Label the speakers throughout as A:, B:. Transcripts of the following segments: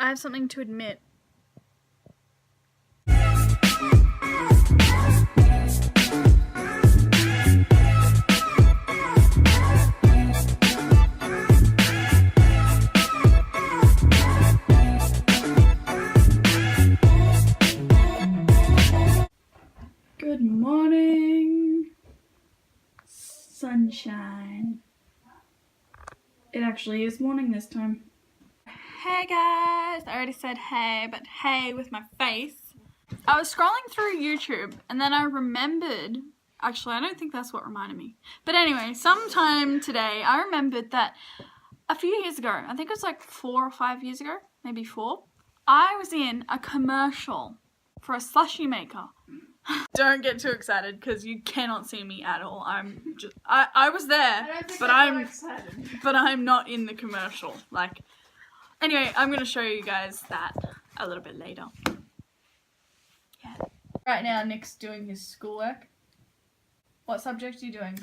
A: I have something to admit. Good morning, sunshine. It actually is morning this time. Hey guys, I already said hey, but hey with my face. I was scrolling through YouTube and then I remembered, actually I don't think that's what reminded me. But anyway, sometime today I remembered that a few years ago, I think it was like 4 or 5 years ago, maybe 4, I was in a commercial for a slushie maker. Don't get too excited because you cannot see me at all. I was there, but I'm not in the commercial. Like, anyway, I'm gonna show you guys that a little bit later. Yeah. Right now, Nick's doing his schoolwork. What subject are you doing?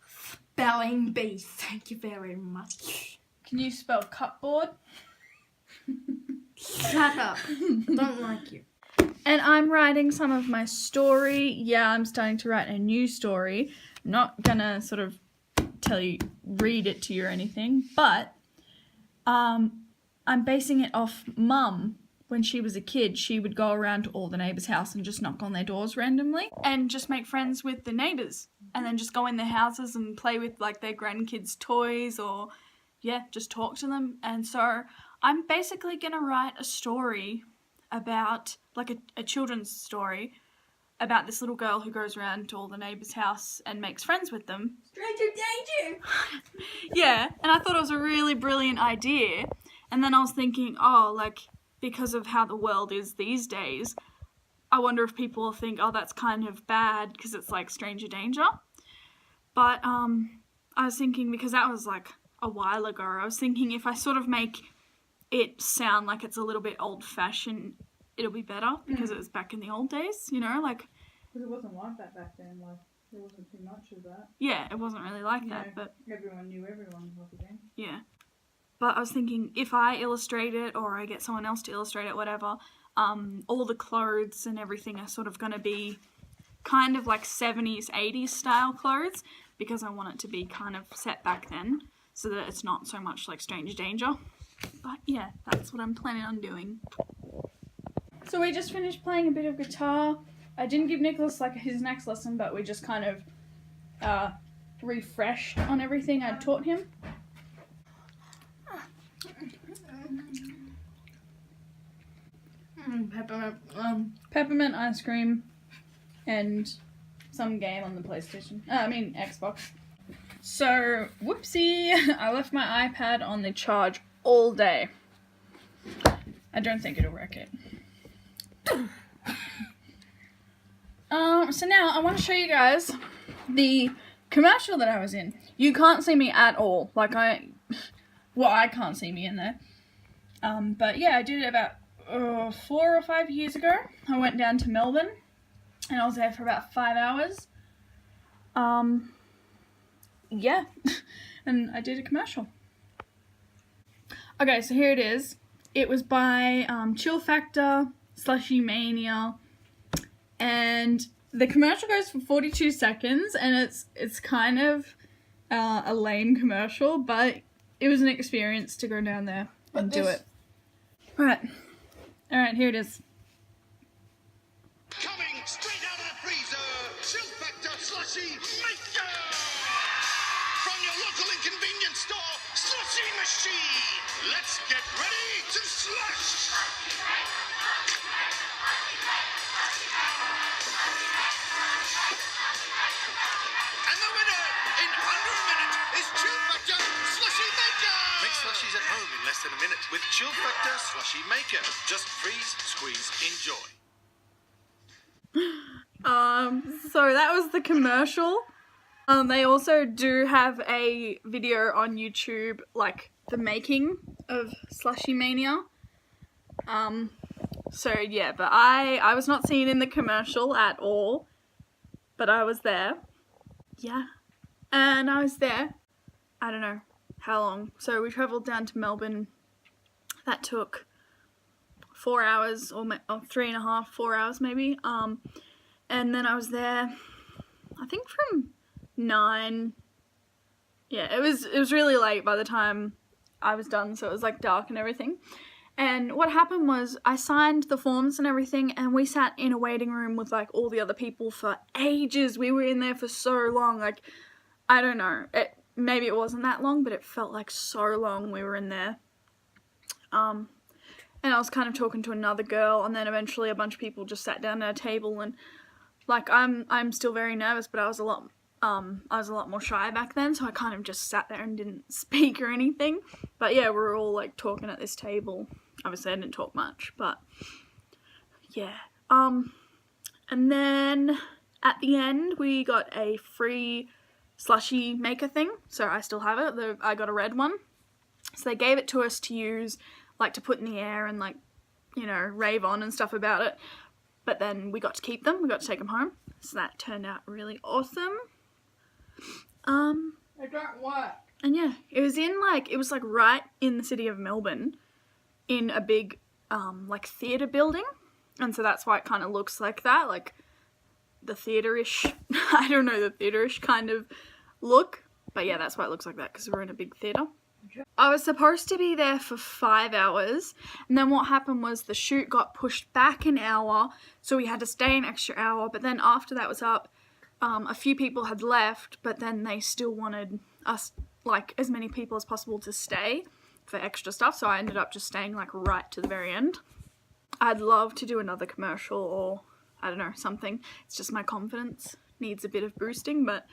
B: Spelling bee, thank you very much.
A: Can you spell cupboard?
B: Shut up. Don't like you.
A: And I'm writing some of my story. Yeah, I'm starting to write a new story. I'm not gonna sort of read it to you or anything, but I'm basing it off Mum. When she was a kid, she would go around to all the neighbours' house and just knock on their doors randomly and just make friends with the neighbours and then just go in their houses and play with like their grandkids' toys or yeah, just talk to them. And so I'm basically gonna write a story about like a children's story about this little girl who goes around to all the neighbours' house and makes friends with them.
B: Stranger danger!
A: Yeah, and I thought it was a really brilliant idea. And then I was thinking, oh, like, because of how the world is these days, I wonder if people will think, oh, that's kind of bad because it's like stranger danger. But I was thinking, because that was like a while ago, I was thinking if I sort of make it sound like it's a little bit old-fashioned, it'll be better because it was back in the old days, you know, like.
C: Because it wasn't like that back then, like, there wasn't too much of that.
A: Yeah, it wasn't really like that, but.
C: Everyone knew everyone was again.
A: Yeah. But I was thinking if I illustrate it or I get someone else to illustrate it, whatever, all the clothes and everything are sort of going to be kind of like 70s, 80s style clothes because I want it to be kind of set back then so that it's not so much like Stranger Danger. But yeah, that's what I'm planning on doing. So we just finished playing a bit of guitar. I didn't give Nicholas like his next lesson, but we just kind of refreshed on everything I'd taught him. Peppermint ice cream and some game on the PlayStation. Xbox. So, whoopsie, I left my iPad on the charge all day. I don't think it'll wreck it. So now I want to show you guys the commercial that I was in. You can't see me at all. I can't see me in there. But yeah, I did it about 4 or 5 years ago. I went down to Melbourne and I was there for about 5 hours. Yeah, and I did a commercial. Okay, so here it is. It was by Chill Factor, Slushie Mania, and the commercial goes for 42 seconds, and it's kind of a lame commercial, but it was an experience to go down there and do it. Alright, here it is.
D: Coming straight out of the freezer, Chill Factor Slushie Maker! From your local and convenience store, Slushie Machine! Let's get ready to slush! And the winner, in under a minute, is Chill Factor Slushie Maker! Make slushies at home in less than a minute with Chill Factor Slushie Maker. Just freeze, squeeze, enjoy.
A: So that was the commercial. They also do have a video on YouTube, like the making of Slushie Mania. So yeah, but I was not seen in the commercial at all, but I was there. Yeah, and I was there, I don't know how long. So we travelled down to Melbourne. That took 4 hours or 3.5, 4 hours maybe. And then I was there, I think from 9. Yeah, it was really late by the time I was done, so it was like dark and everything. And what happened was I signed the forms and everything, and we sat in a waiting room with like all the other people for ages. We were in there for so long, like, I don't know, maybe it wasn't that long, but it felt like so long we were in there. And I was kind of talking to another girl, and then eventually a bunch of people just sat down at a table, and like I'm still very nervous, but I was a lot more shy back then, so I kind of just sat there and didn't speak or anything. But yeah, we were all like talking at this table. Obviously I didn't talk much, but yeah. And then at the end we got a free slushy maker thing, so I still have it. I got a red one. So they gave it to us to use, like to put in the air and like, you know, rave on and stuff about it. But then we got to keep them, we got to take them home. So that turned out really awesome.
B: It don't work.
A: And yeah, it was like right in the city of Melbourne in a big like theatre building. And so that's why it kind of looks like that, like the theatre-ish, I don't know, the theatre-ish kind of look. But yeah, that's why it looks like that, because we're in a big theatre. I was supposed to be there for 5 hours, and then what happened was the shoot got pushed back an hour, so we had to stay an extra hour. But then after that was up, a few people had left, but then they still wanted us, like, as many people as possible to stay for extra stuff, so I ended up just staying like right to the very end. I'd love to do another commercial or, I don't know, something. It's just my confidence needs a bit of boosting, but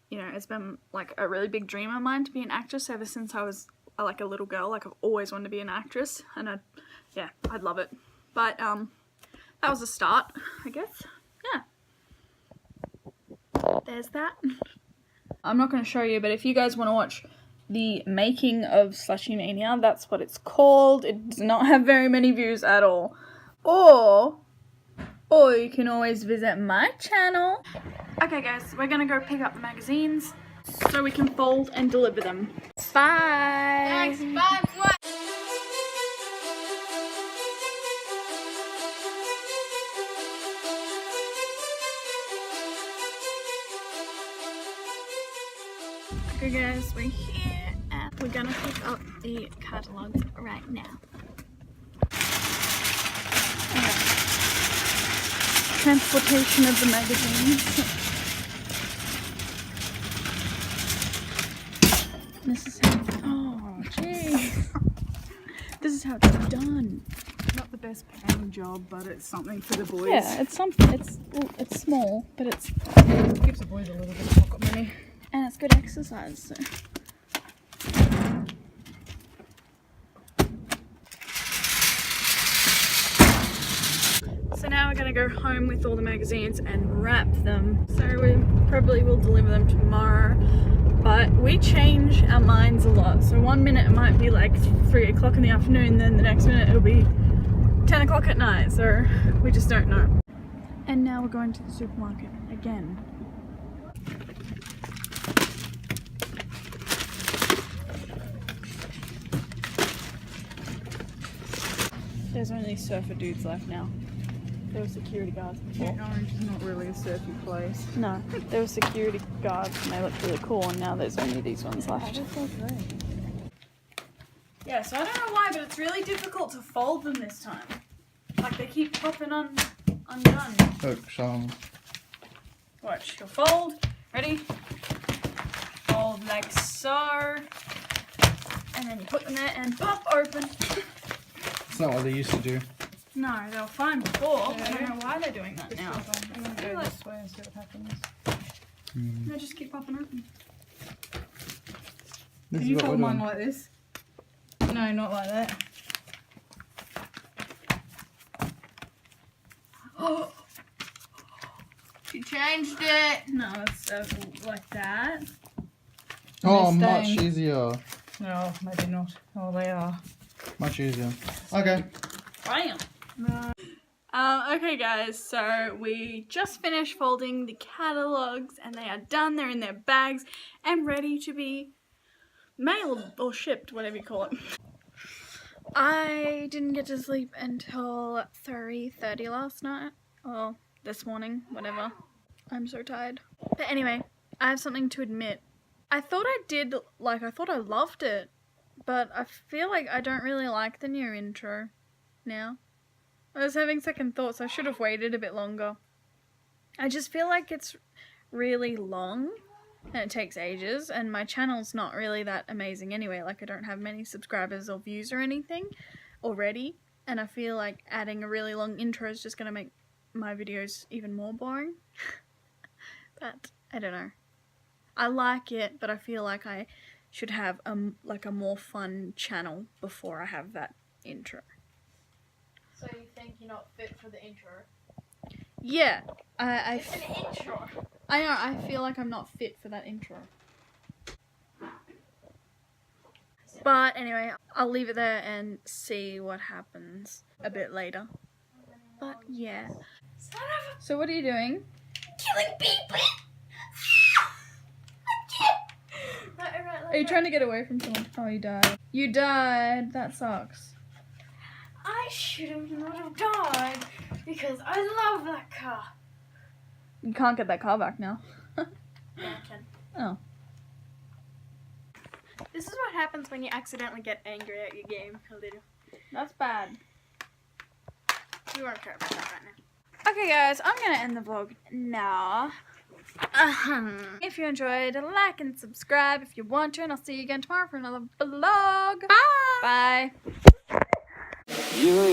A: you know, it's been like a really big dream of mine to be an actress ever since I was like a little girl. Like I've always wanted to be an actress, and I'd love it. But that was a start, I guess. Yeah. There's that. I'm not going to show you, but if you guys want to watch the making of Slushy Mania, that's what it's called. It does not have very many views at all. Or you can always visit my channel. Okay guys, we're gonna go pick up the magazines so we can fold and deliver them. Bye!
B: Thanks, bye! What?
A: Okay guys, we're here and we're gonna pick up the catalogs right now. Okay. Transportation of the magazines. This is how, oh jeez. This is how it's done.
C: Not the best paying job, but it's something for the boys.
A: Yeah, it's something, it's small, but it
C: gives the boys a little bit of pocket money.
A: And it's good exercise, so. So now we're gonna go home with all the magazines and wrap them. So we probably will deliver them tomorrow, but we change our minds a lot. So 1 minute it might be like 3 o'clock in the afternoon, then the next minute it'll be 10 o'clock at night, so we just don't know. And now we're going to the supermarket again. There's only surfer dudes left now. There were security guards before.
C: Orange is not really a surfy place.
A: No, there were security guards and they looked really cool, and now there's only these ones left. Yeah, so I don't know why, but it's really difficult to fold them this time. Like they keep popping undone.
E: Look, Sean.
A: Watch, you'll fold. Ready? Fold like so. And then you put them there and pop open.
E: It's not what they used to do.
A: No, they were fine before. I don't know why they're doing that now.
C: I'm going to go this way and see what happens.
A: They just keep popping open.
E: This
C: Can
E: is
C: you
E: what
C: fold
E: we're
C: mine
E: doing.
C: like this? No, not like that.
B: Oh! She changed it!
A: No, it's like that.
E: Oh,
C: They're
E: much
C: staying.
E: easier.
C: No, maybe not. Oh, they are.
E: Much easier. Okay.
A: Bam. Okay guys, so we just finished folding the catalogs and they are done. They're in their bags and ready to be mailed or shipped, whatever you call it. I didn't get to sleep until 3:30 last night. Or this morning, whatever. I'm so tired. But anyway, I have something to admit. I thought I loved it. But I feel like I don't really like the new intro now. I was having second thoughts. I should have waited a bit longer. I just feel like it's really long and it takes ages, and my channel's not really that amazing anyway. Like, I don't have many subscribers or views or anything already, and I feel like adding a really long intro is just going to make my videos even more boring. But I don't know. I like it, but I feel like I should have a more fun channel before I have that intro.
B: So you think you're not fit for the intro?
A: Yeah,
B: It's an intro.
A: I know, I feel like I'm not fit for that intro. But anyway, I'll leave it there and see what happens a bit later. But yeah. So what are you doing?
B: Killing people.
A: Are you trying to get away from someone? Oh, you died. You died. That sucks.
B: I should have not have died because I love that car.
A: You can't get that car back now.
B: Yeah, I can.
A: Oh.
B: This is what happens when you accidentally get angry at your game a little.
A: That's bad.
B: We won't care about that right now.
A: Okay guys, I'm gonna end the vlog now. If you enjoyed, like and subscribe if you want to, and I'll see you again tomorrow for another vlog. Bye! Bye!
F: You